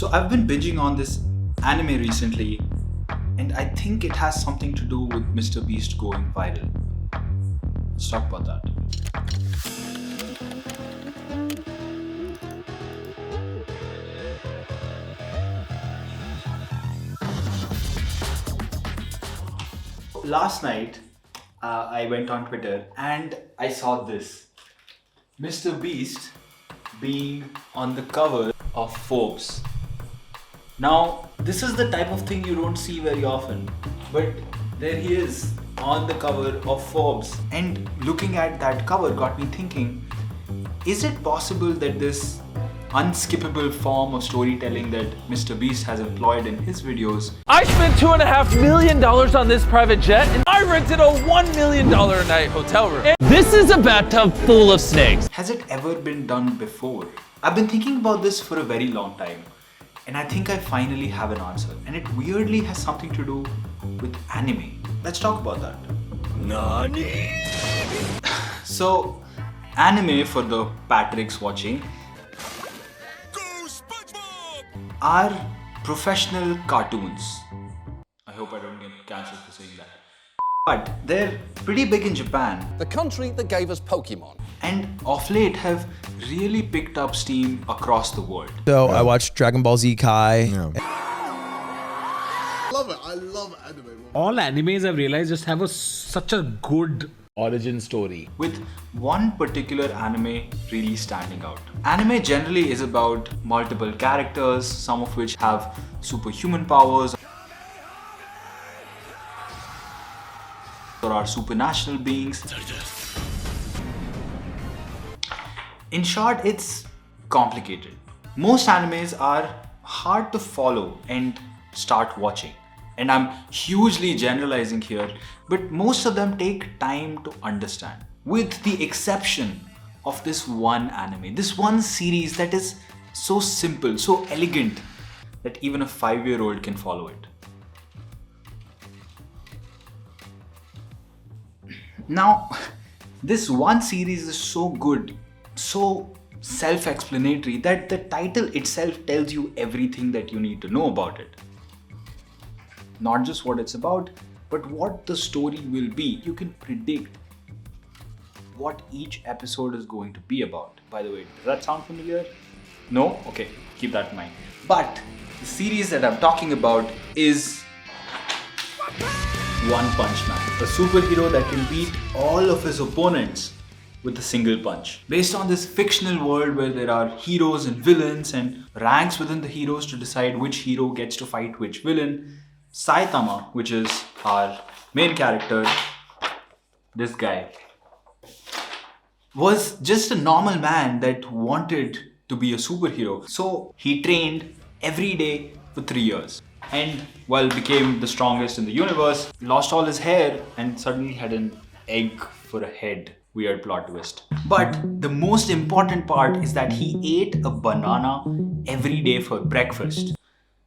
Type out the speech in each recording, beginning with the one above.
So I've been binging on this anime recently, and I think it has something to do with MrBeast going viral. Let's talk about that. Last night, I went on Twitter and I saw this. MrBeast being on the cover of Forbes. Now, this is the type of thing you don't see very often, but there he is on the cover of Forbes. And looking at that cover got me thinking, is it possible that this unskippable form of storytelling that MrBeast has employed in his videos. I spent $2.5 million on this private jet and I rented a $1 million a night hotel room. And this is a bathtub full of snakes. Has it ever been done before? I've been thinking about this for a very long time, and I think I finally have an answer. And it weirdly has something to do with anime. Let's talk about that. Nani? So, anime, for the Patricks watching, are professional cartoons. I hope I don't get cancelled for saying that. But they're pretty big in Japan. The country that gave us Pokemon. And of late have really picked up steam across the world. So I watched Dragon Ball Z Kai. Love it. I love anime. All animes I've realized just have such a good origin story. With one particular anime really standing out. Anime generally is about multiple characters, some of which have superhuman powers or are supernatural beings. In short, it's complicated. Most animes are hard to follow and start watching. And I'm hugely generalizing here, but most of them take time to understand. With the exception of this one anime, this one series that is so simple, so elegant, that even a 5-year-old can follow it. Now, this one series is so good, so self-explanatory that the title itself tells you everything that you need to know about it. Not just what it's about, but what the story will be. You can predict what each episode is going to be about. By the way, does that sound familiar? No? Okay, keep that in mind. But the series that I'm talking about is Onepunchman, a superhero that can beat all of his opponents with a single punch. Based on this fictional world where there are heroes and villains and ranks within the heroes to decide which hero gets to fight which villain, Saitama, which is our main character, this guy, was just a normal man that wanted to be a superhero. So he trained every day for 3 years. And became the strongest in the universe, lost all his hair and suddenly had an egg for a head. Weird plot twist. But the most important part is that he ate a banana every day for breakfast.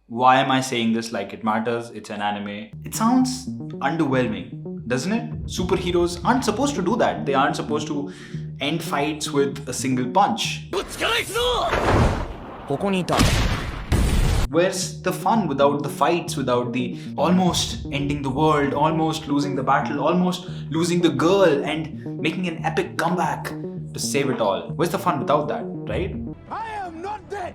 Why am I saying this like it matters? It's an anime. It sounds underwhelming, doesn't it? Superheroes aren't supposed to do that. They aren't supposed to end fights with a single punch. Where's the fun without the fights, without the almost ending the world, almost losing the battle, almost losing the girl and making an epic comeback to save it all? Where's the fun without that, right? I am not dead.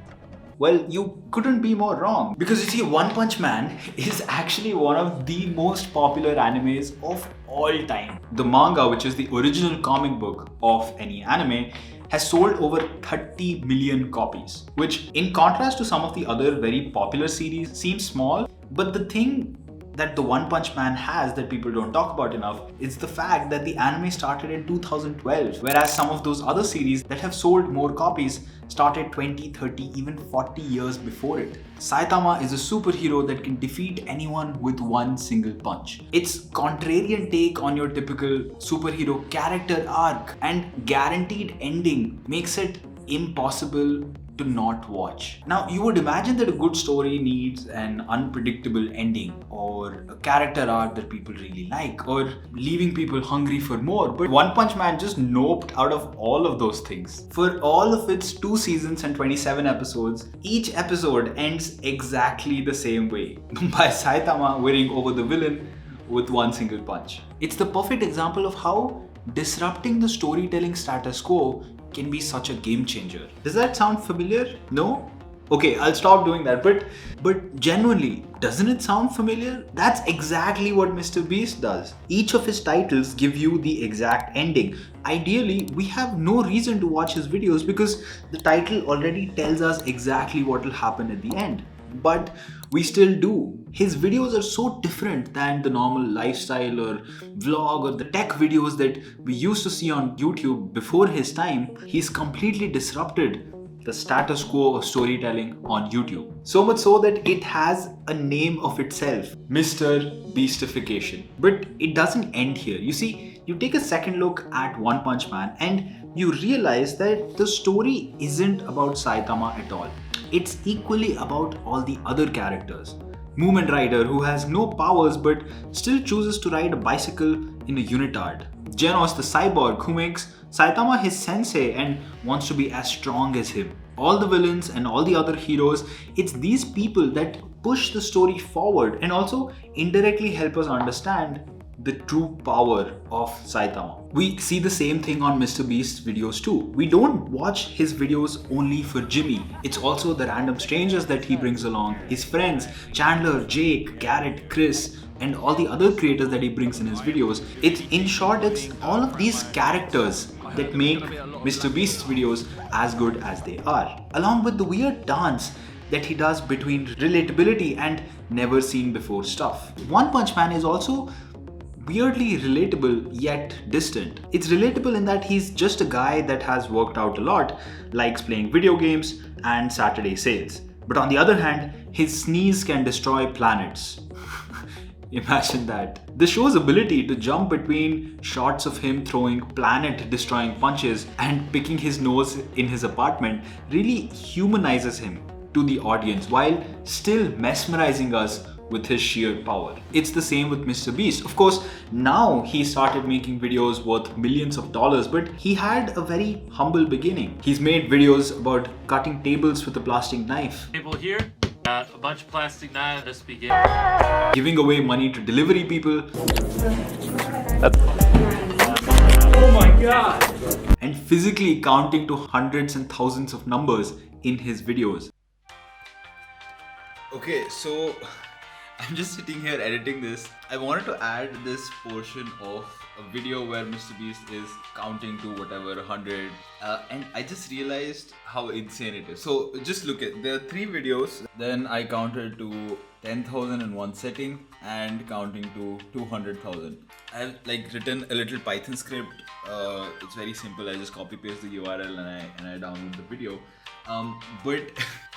Well, you couldn't be more wrong. Because you see, One Punch Man is actually one of the most popular animes of all time. The manga, which is the original comic book of any anime, has sold over 30 million copies, which in contrast to some of the other very popular series seems small, but the thing that the One Punch Man has that people don't talk about enough is the fact that the anime started in 2012, whereas some of those other series that have sold more copies started 20, 30, even 40 years before it. Saitama is a superhero that can defeat anyone with one single punch. Its contrarian take on your typical superhero character arc and guaranteed ending makes it impossible to not watch. Now, you would imagine that a good story needs an unpredictable ending, or a character arc that people really like, or leaving people hungry for more. But One Punch Man just noped out of all of those things. For all of its 2 seasons and 27 episodes, each episode ends exactly the same way, by Saitama winning over the villain with one single punch. It's the perfect example of how disrupting the storytelling status quo can be such a game changer. Does that sound familiar? No? Okay, I'll stop doing that. But genuinely, doesn't it sound familiar? That's exactly what MrBeast does. Each of his titles give you the exact ending. Ideally, we have no reason to watch his videos because the title already tells us exactly what will happen at the end. But we still do. His videos are so different than the normal lifestyle or vlog or the tech videos that we used to see on YouTube before his time. He's completely disrupted the status quo of storytelling on YouTube. So much so that it has a name of itself, MrBeastification. But it doesn't end here. You see, you take a second look at One Punch Man and you realize that the story isn't about Saitama at all. It's equally about all the other characters. Moomin Rider, who has no powers but still chooses to ride a bicycle in a unitard. Genos the cyborg, who makes Saitama his sensei and wants to be as strong as him. All the villains and all the other heroes, it's these people that push the story forward and also indirectly help us understand the true power of Saitama. We see the same thing on MrBeast's videos too. We don't watch his videos only for Jimmy. It's also the random strangers that he brings along, his friends, Chandler, Jake, Garrett, Chris, and all the other creators that he brings in his videos. In short, it's all of these characters that make MrBeast's videos as good as they are. Along with the weird dance that he does between relatability and never seen before stuff. One Punch Man is also weirdly relatable yet distant. It's relatable in that he's just a guy that has worked out a lot, likes playing video games and Saturday sales. But on the other hand, his sneeze can destroy planets. Imagine that. The show's ability to jump between shots of him throwing planet-destroying punches and picking his nose in his apartment really humanizes him to the audience while still mesmerizing us with his sheer power. It's the same with MrBeast. Of course, now he started making videos worth millions of dollars, but he had a very humble beginning. He's made videos about cutting tables with a plastic knife. Table here, got a bunch of plastic knives. Let's begin. Giving away money to delivery people. Oh my god! And physically counting to hundreds and thousands of numbers in his videos. Okay, so I'm just sitting here editing this. I wanted to add this portion of a video where MrBeast is counting to whatever 100 and I just realized how insane it is. So just look at, there are 3 videos. Then I counted to 10,000 in one setting and counting to 200,000. I've like written a little Python script. It's very simple. I just copy paste the URL and I download the video. But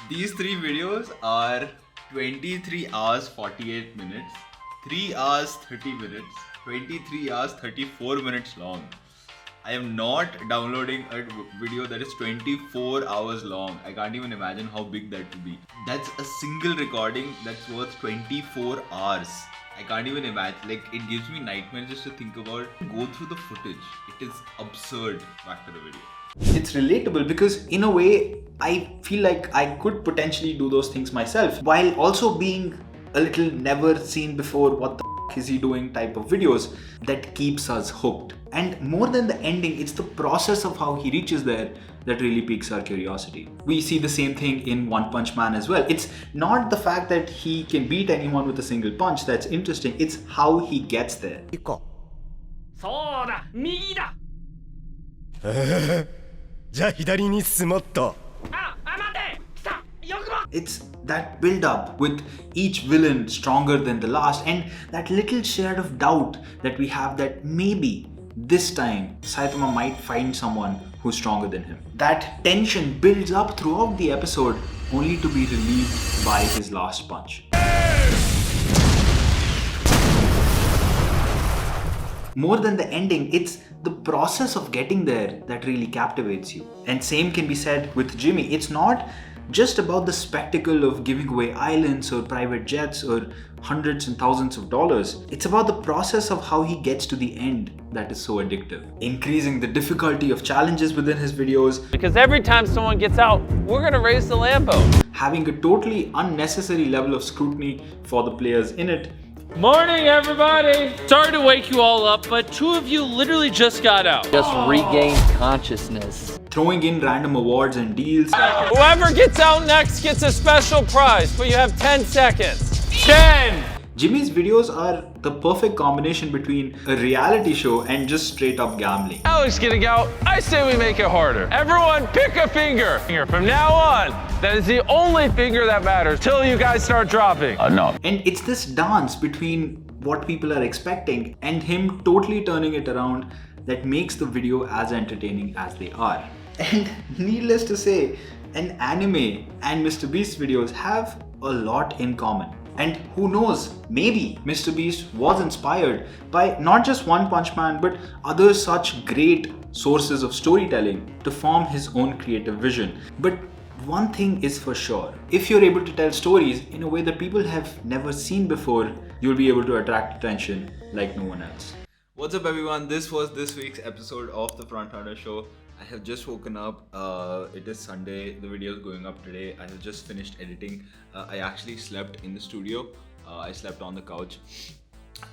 these 3 videos are 23 hours 48 minutes, 3 hours 30 minutes, 23 hours 34 minutes long. I am not downloading a video that is 24 hours long. I can't even imagine how big that would be. That's a single recording that's worth 24 hours. I can't even imagine. Like, it gives me nightmares just to think about. Go through the footage. It is absurd. Back to the video. It's relatable because in a way, I feel like I could potentially do those things myself while also being a little never seen before, what the f is he doing type of videos that keeps us hooked. And more than the ending, it's the process of how he reaches there that really piques our curiosity. We see the same thing in One Punch Man as well. It's not the fact that he can beat anyone with a single punch that's interesting, it's how he gets there. It's that build up with each villain stronger than the last and that little shred of doubt that we have that maybe this time Saitama might find someone who's stronger than him. That tension builds up throughout the episode only to be relieved by his last punch. More than the ending, it's the process of getting there that really captivates you. And same can be said with Jimmy. It's not just about the spectacle of giving away islands or private jets or hundreds and thousands of dollars. It's about the process of how he gets to the end that is so addictive. Increasing the difficulty of challenges within his videos. Because every time someone gets out, we're gonna raise the Lambo. Having a totally unnecessary level of scrutiny for the players in it. Morning, everybody. Sorry to wake you all up, but two of you literally just got out. Just regained consciousness. Throwing in random awards and deals. Whoever gets out next gets a special prize, but you have 10 seconds. 10! Jimmy's videos are the perfect combination between a reality show and just straight up gambling. Alex getting out, I say we make it harder. Everyone pick a finger. From now on, that is the only finger that matters till you guys start dropping. No. And it's this dance between what people are expecting and him totally turning it around that makes the video as entertaining as they are. And needless to say, an anime and MrBeast videos have a lot in common. And who knows, maybe MrBeast was inspired by not just One Punch Man, but other such great sources of storytelling to form his own creative vision. But one thing is for sure, if you're able to tell stories in a way that people have never seen before, you'll be able to attract attention like no one else. What's up everyone, this was this week's episode of the Frontrunners Show. I have just woken up, it is Sunday, the video is going up today. I have just finished editing. I actually slept in the studio, I slept on the couch.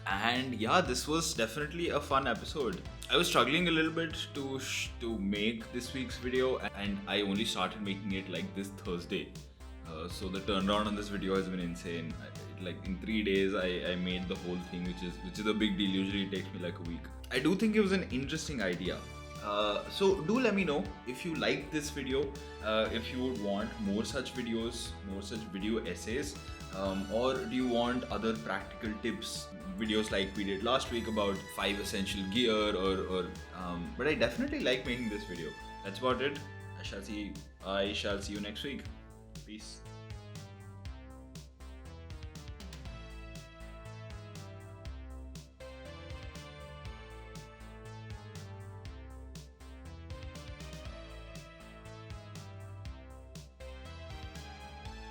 And yeah, this was definitely a fun episode. I was struggling a little bit to make this week's video, and I only started making it like this Thursday. So the turnaround on this video has been insane. Like in 3 days I made the whole thing, which is a big deal. Usually it takes me like a week. I do think it was an interesting idea. So do let me know if you like this video, if you would want more such videos, more such video essays, or do you want other practical tips, videos like we did last week about 5 essential gear, but I definitely like making this video. That's about it. I shall see you next week. Peace.